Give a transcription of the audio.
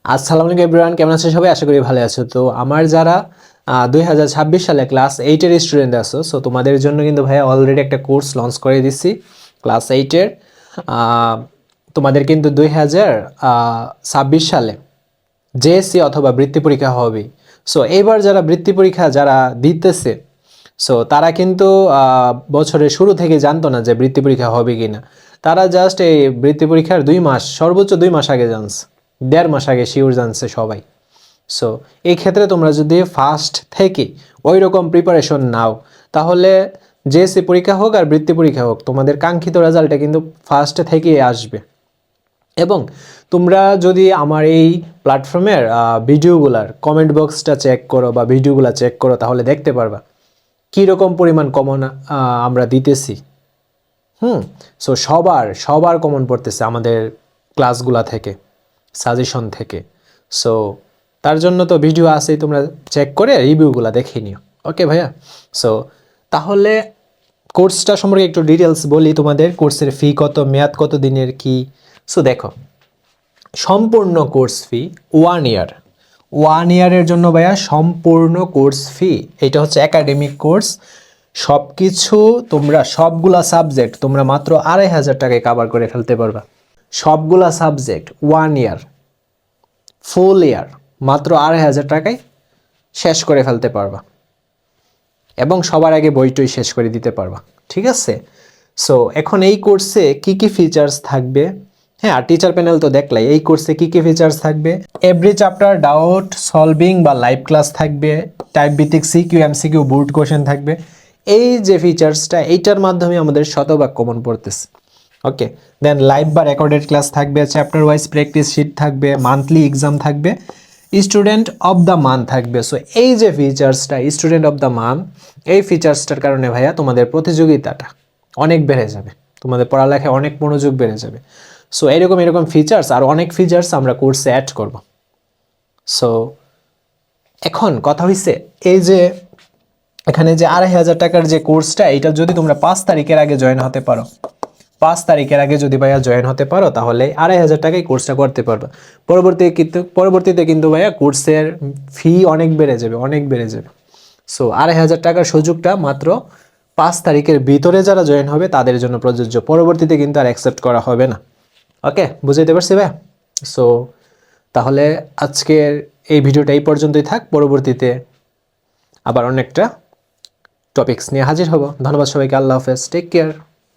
আসসালামু আলাইকুম এভরিওয়ান, কেমন আছো সবাই? আশা করি ভালো আছো। তো আমার যারা 2026 সালে ক্লাস 8-এর স্টুডেন্ট আছো, সো তোমাদের জন্য কিন্তু ভাইয়া অলরেডি একটা কোর্স লঞ্চ করে দিচ্ছি ক্লাস 8-এর। তোমাদের কিন্তু 2026 সালে জেএসসি অথবা বৃত্তি পরীক্ষা হবে। সো এইবার যারা বৃত্তি পরীক্ষা যারা দিতেছে, সো তারা কিন্তু বছরের শুরু থেকে জানতো না যে বৃত্তি পরীক্ষা হবে কি না। তারা জাস্ট এই বৃত্তি পরীক্ষার 2 মাস, সর্বোচ্চ 2 মাস আগে জানছে, 1.5 মাস আগে শিওর জানছে সবাই। সো এই ক্ষেত্রে তোমরা যদি ফার্স্ট থেকে ওই রকম প্রিপারেশন নাও, তাহলে জেএসসি পরীক্ষা হোক আর বৃত্তি পরীক্ষা হোক, তোমাদের কাঙ্ক্ষিত রেজাল্টটা কিন্তু ফার্স্ট থেকেই আসবে। এবং তোমরা যদি আমার এই প্ল্যাটফর্মের ভিডিওগুলার কমেন্ট বক্সটা চেক করো বা ভিডিওগুলো চেক করো, তাহলে দেখতে পারবা কীরকম পরিমাণ কমন আমরা দিতেছি। সো সবার কমন পড়তেছে আমাদের ক্লাসগুলা থেকে, সাজেশন থেকে। সো তার জন্য তো ভিডিও আছেই, তোমরা চেক করে রিভিউগুলো দেখে নিও। ওকে ভাইয়া, সো তাহলে কোর্সটা সম্পর্কে একটু ডিটেলস বলি তোমাদের। কোর্সের ফি কত, মেয়াদ কত দিনের কি। সো দেখো, সম্পূর্ণ কোর্স ফি 1 ইয়ারের জন্য ভাইয়া সম্পূর্ণ কোর্স ফি। এটা হচ্ছে একাডেমিক কোর্স। সব কিছু তোমরা সবগুলা সাবজেক্ট তোমরা মাত্র 2,500 টাকায় কভার করে ফেলতে পারবা। সবগুলা সাবজেক্ট 1 ইয়ার, ফুল ইয়ার মাত্র 2,500 টাকায় শেষ করে ফেলতে পারবা, এবং সবার আগে বইটই শেষ করে দিতে পারবা। ঠিক আছে? সো এখন এই কোর্সে কি কি ফিচার্স থাকবে? হ্যাঁ, আর টিচার প্যানেল তো দেখলাই। এই কোর্সে কি কি ফিচার্স থাকবে? এভরি চ্যাপ্টার ডাউট সলভিং বা লাইভ ক্লাস থাকবে, টাইপ ভিত্তিক সিকিউ এমসিকিউ বোর্ড কোশ্চেন থাকবে। এই যে ফিচার্সটা, এইটার মাধ্যমে আমাদের শতভাগ কমন পড়তেছে। ওকে, দেন লাইভ বা রেকর্ডেড ক্লাস থাকবে, চ্যাপ্টার ওয়াইজ প্র্যাকটিস শিট থাকবে, মান্থলি এক্সাম থাকবে, স্টুডেন্ট অফ দ্য মান্থ থাকবে। সো এই যে ফিচার্সটা স্টুডেন্ট অফ দ্য মান্থ, এই ফিচার্সটার কারণে ভাইয়া তোমাদের প্রতিযোগিতাটা অনেক বেড়ে যাবে, তোমাদের পড়ালেখায় অনেক মনোযোগ বেড়ে যাবে। সো এরকম ফিচার্স আর অনেক ফিচার্স আমরা কোর্সে অ্যাড করব। সো এখন কথা হইছে, এই যে এখানে যে 2,500 টাকার যে কোর্সটা, এটা যদি তোমরা 5 তারিখের আগে জয়েন হতে পারো, 5 তারিখের আগে যদি ভাইয়া জয়েন হতে পারো, তাহলে 2,500 টাকায় কোর্সটা করতে পারবে। পরবর্তীতে কিন্তু ভাইয়া কোর্সের ফি অনেক বেড়ে যাবে। সো 2,500 টাকার সুযোগটা মাত্র 5 তারিখের ভিতরে যারা জয়েন হবে তাদের জন্য প্রযোজ্য। পরবর্তীতে কিন্তু আর অ্যাকসেপ্ট করা হবে না। ওকে, বুঝাইতে পারছি ভাইয়া? সো তাহলে আজকের এই ভিডিওটা এই পর্যন্তই থাক। পরবর্তীতে আবার অনেকটা টপিকস নিয়ে হাজির হব। ধন্যবাদ সবাইকে। আল্লাহ হাফেজ, টেক কেয়ার।